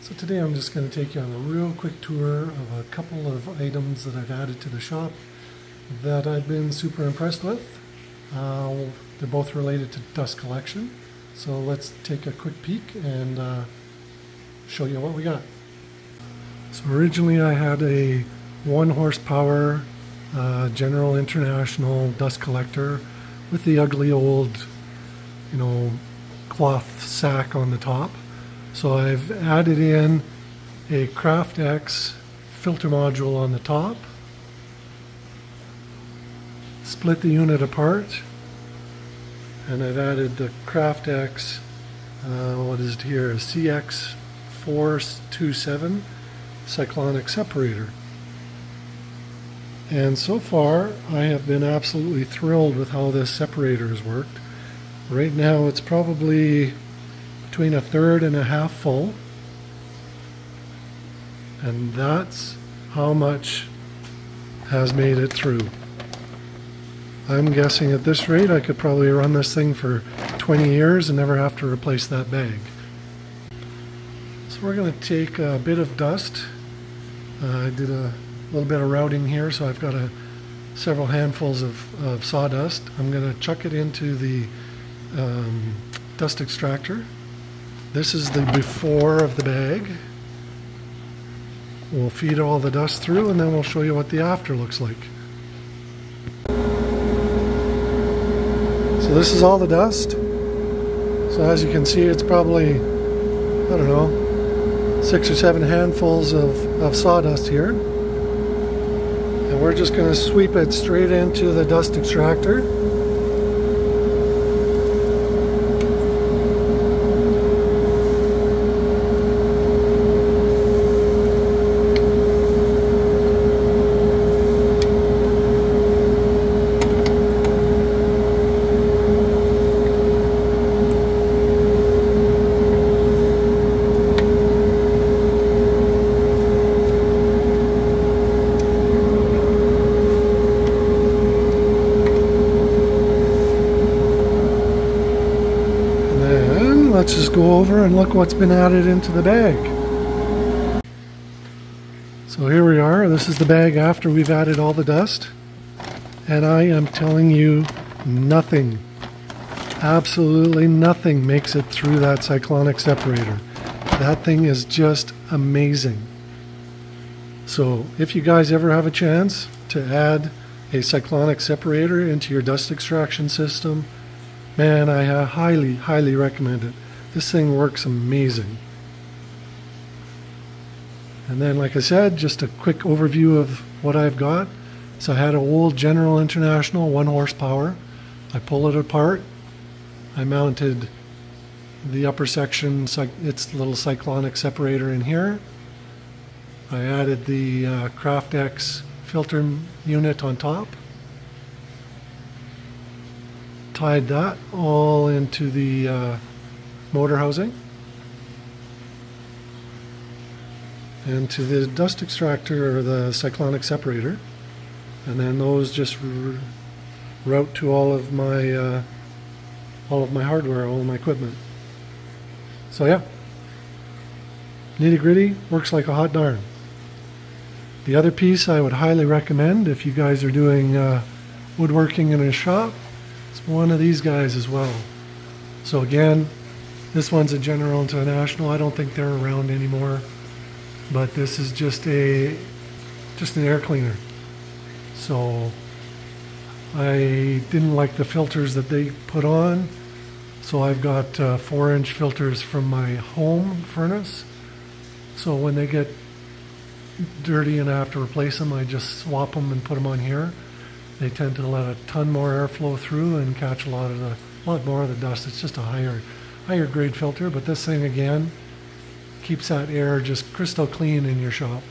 So today I'm just going to take you on a real quick tour of a couple of items that I've added to the shop that I've been super impressed with. They're both related to dust collection. So let's take a quick peek and show you what we got. So originally I had a 1 horsepower General International dust collector with the ugly old, cloth sack on the top. So I've added in a Craftex filter module on the top, split the unit apart, and I've added the Craftex, what is it here, a CX427 cyclonic separator. And so far I have been absolutely thrilled with how this separator has worked. Right now it's probably between 1/3 and 1/2 full, and that's how much has made it through. I'm guessing at this rate I could probably run this thing for 20 years and never have to replace that bag. So we're going to take a bit of dust. I did a little bit of routing here, so I've got several handfuls of sawdust. I'm going to chuck it into the dust extractor. This is the before of the bag. We'll feed all the dust through and then we'll show you what the after looks like. So this is all the dust. So as you can see, it's probably, I don't know, 6 or 7 handfuls of sawdust here. And we're just going to sweep it straight into the dust extractor. Let's just go over and look what's been added into the bag. So here we are. This is the bag after we've added all the dust. And I am telling you, nothing, absolutely nothing makes it through that cyclonic separator. That thing is just amazing. So if you guys ever have a chance to add a cyclonic separator into your dust extraction system, man, I highly, highly recommend it. This thing works amazing. And then, like I said, just a quick overview of what I've got. So I had an old General International 1 horsepower. I pull it apart. I mounted the upper section, its little cyclonic separator in here. I added the Craftex filter unit on top. Tied that all into the motor housing and to the dust extractor or the cyclonic separator, and then those just route to all of my hardware, all of my equipment. So yeah, nitty gritty, works like a hot darn. The other piece I would highly recommend if you guys are doing woodworking in a shop, it's one of these guys as well. So again, this one's a General International. I don't think they're around anymore, but this is just an air cleaner. So I didn't like the filters that they put on, so I've got 4-inch filters from my home furnace. So when they get dirty and I have to replace them, I just swap them and put them on here. They tend to let a ton more air flow through and catch a lot more of the dust. It's just a higher grade filter, but this thing again keeps that air just crystal clean in your shop.